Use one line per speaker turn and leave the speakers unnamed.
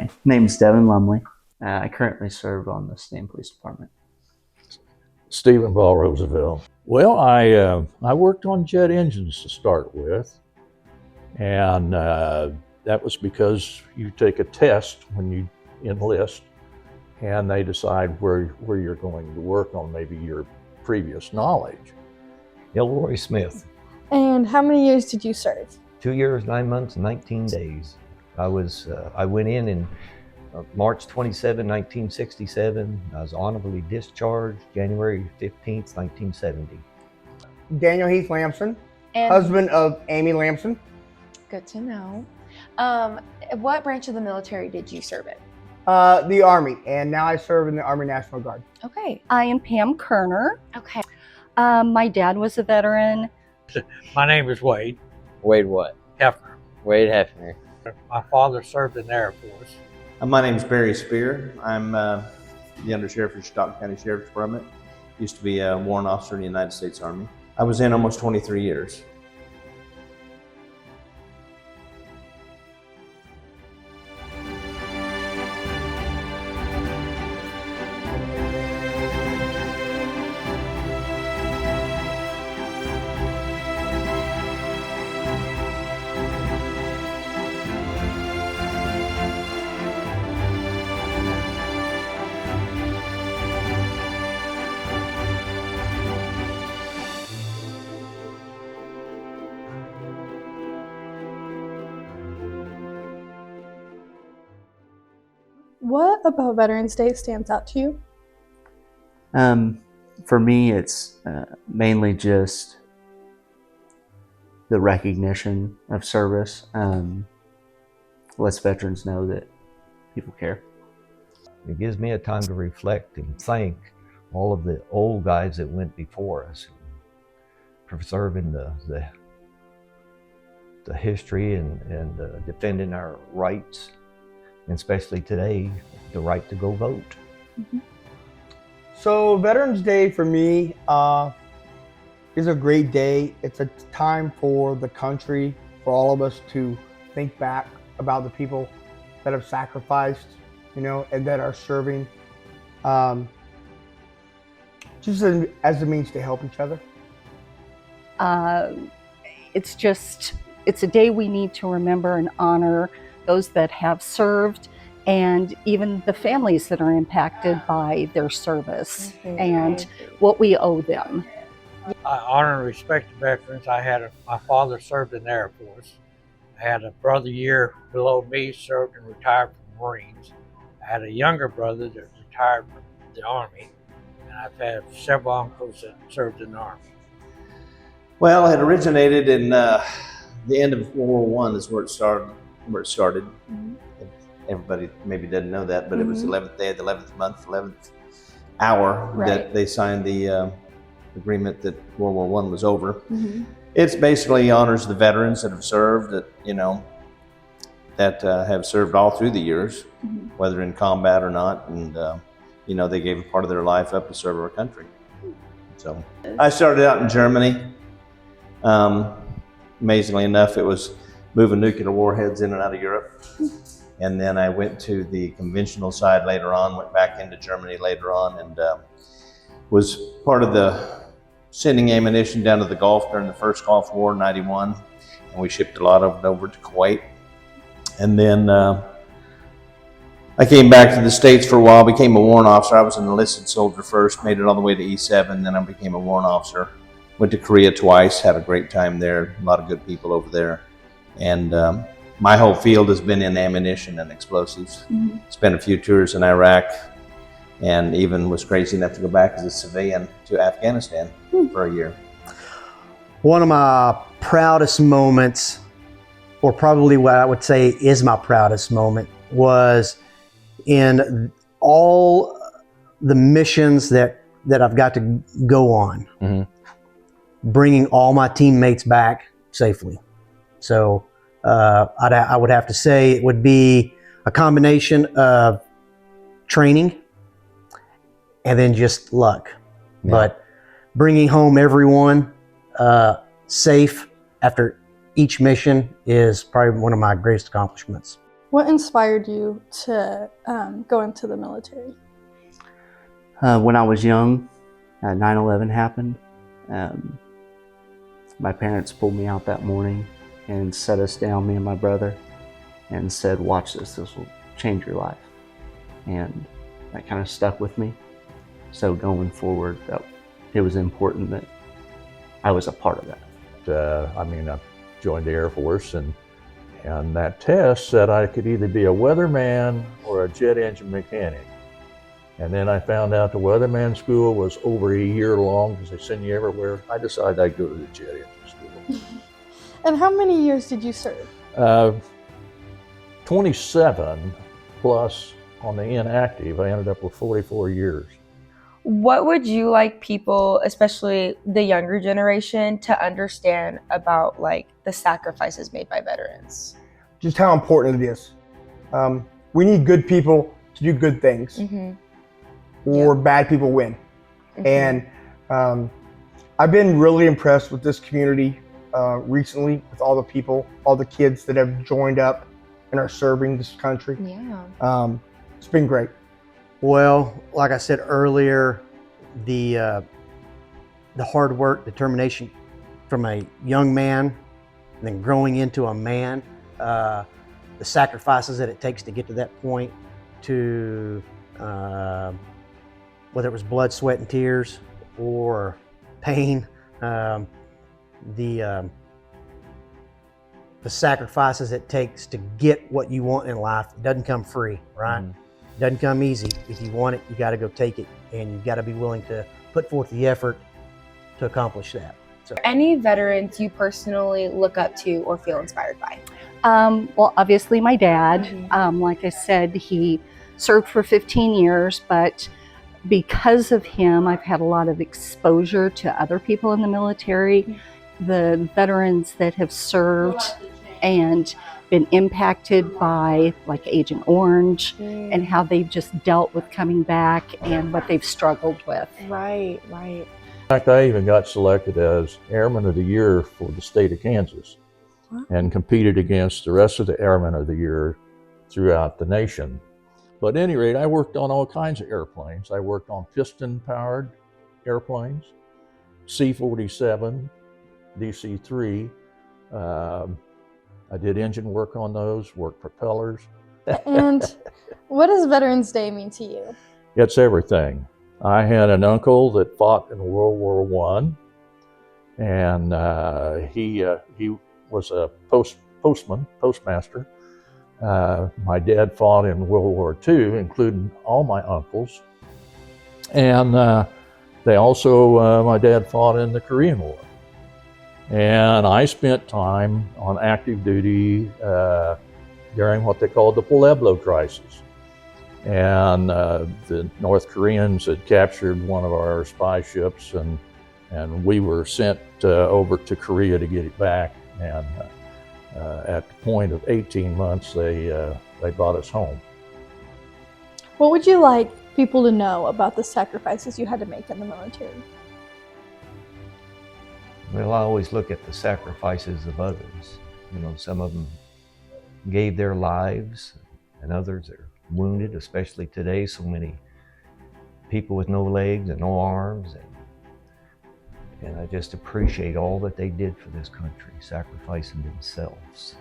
My name's Devin Lumley. I currently serve on the State Police Department.
Stephen Ball Roosevelt. Well, I worked on jet engines to start with, and that was because you take a test when you enlist, and they decide where you're going to work on maybe your previous knowledge.
Elroy Smith.
And how many years did you serve?
2 years, 9 months, 19 days. I went in March 27, 1967. I was honorably discharged January 15th, 1970.
Daniel Heath Lamson,
And
husband of Amy Lamson.
good to know. What branch of the military did you serve in?
The Army, and now I serve in the Army National Guard.
Okay.
I am Pam Kerner.
Okay.
My dad was a veteran.
My name is Wade
Wade what?
Hefner.
Wade Hefner.
My father served in the Air Force.
My name is Barry Spear. I'm the Undersheriff of Stockton County Sheriff's Department. Used to be a warrant officer in the United States Army. I was in almost 23 years.
What about Veterans Day stands out to you?
For me, it's mainly just the recognition of service. Lets veterans know that people care.
It gives me a time to reflect and thank all of the old guys that went before us, preserving the history and defending our rights, and especially today, the right to go vote.
Mm-hmm.
So Veterans Day for me is a great day. It's a time for the country, for all of us to think back about the people that have sacrificed, and that are serving, just as a means to help each other.
It's a day we need to remember and honor those that have served and even the families that are impacted by their service and what we owe them.
I honor and respect the veterans. My father served in the Air Force. I had a brother a year below me, served and retired from the Marines. I had a younger brother that retired from the Army, and I've had several uncles that served in the Army.
Well, it originated in the end of World War I is where it started.
Mm-hmm.
Everybody maybe doesn't know that, but it was the 11th day of the 11th month, 11th hour that they signed the agreement that World War I was over.
Mm-hmm.
It's basically honors the veterans that have served, that have served all through the years,
Mm-hmm.
whether in combat or not, and they gave a part of their life up to serve our country. So I started out in Germany. Amazingly enough, it was moving nuclear warheads in and out of Europe. And then I went to the conventional side later on, went back into Germany later on, and was part of the sending ammunition down to the Gulf during the first Gulf War in '91. And we shipped a lot of it over to Kuwait. And then I came back to the States for a while, became a warrant officer. I was an enlisted soldier first, made it all the way to E7, then I became a warrant officer. Went to Korea twice, had a great time there, a lot of good people over there. And my whole field has been in ammunition and explosives.
Mm-hmm.
Spent a few tours in Iraq, and even was crazy enough to go back as a civilian to Afghanistan for a year.
One of my proudest moments, or probably what I would say is my proudest moment, was in all the missions that I've got to go on, bringing all my teammates back safely. So I would have to say it would be a combination of training and then just luck. Yeah. But bringing home everyone safe after each mission is probably one of my greatest accomplishments.
What inspired you to go into the military?
When I was young, 9/11 happened. My parents pulled me out that morning and set us down, me and my brother, and said, "Watch this. This will change your life." And that kind of stuck with me. So going forward, it was important that I was a part of that.
I joined the Air Force, and that test said I could either be a weatherman or a jet engine mechanic. And then I found out the weatherman school was over a year long because they send you everywhere. I decided I'd go to the jet engine school.
And how many years did you serve?
27 plus on the inactive. I ended up with 44 years.
What would you like people, especially the younger generation, to understand about like the sacrifices made by veterans?
Just how important it is. We need good people to do good things, or bad people win. And I've been really impressed with this community recently, with all the people, all the kids that have joined up and are serving this country.
Yeah.
It's been great.
Well, like I said earlier, the hard work, determination from a young man and then growing into a man, the sacrifices that it takes to get to that point, to whether it was blood, sweat, and tears or pain, the sacrifices it takes to get what you want in life. It doesn't come free, right? It doesn't come easy. If you want it, you got to go take it, and you got to be willing to put forth the effort to accomplish that. So,
Any veterans you personally look up to or feel inspired by?
Well, obviously my dad, like I said, he served for 15 years, but because of him, I've had a lot of exposure to other people in the military, the veterans that have served and been impacted by like Agent Orange and how they've just dealt with coming back and what they've struggled with.
Right.
In fact, I even got selected as Airman of the Year for the state of Kansas and competed against the rest of the Airmen of the Year throughout the nation. But at any rate, I worked on all kinds of airplanes. I worked on piston-powered airplanes, C-47, DC-3. I did engine work on those, worked propellers.
And what does Veterans Day mean to you?
It's everything. I had an uncle that fought in World War I, and he was a postmaster. My dad fought in World War II, including all my uncles. And they also, my dad fought in the Korean War. And I spent time on active duty during what they called the Pueblo crisis. And the North Koreans had captured one of our spy ships, and we were sent over to Korea to get it back. And at the point of 18 months, they brought us home.
What would you like people to know about the sacrifices you had to make in the military?
Well, I always look at the sacrifices of others. You know, some of them gave their lives, and others are wounded, especially today. So many people with no legs and no arms, and I just appreciate all that they did for this country, sacrificing themselves.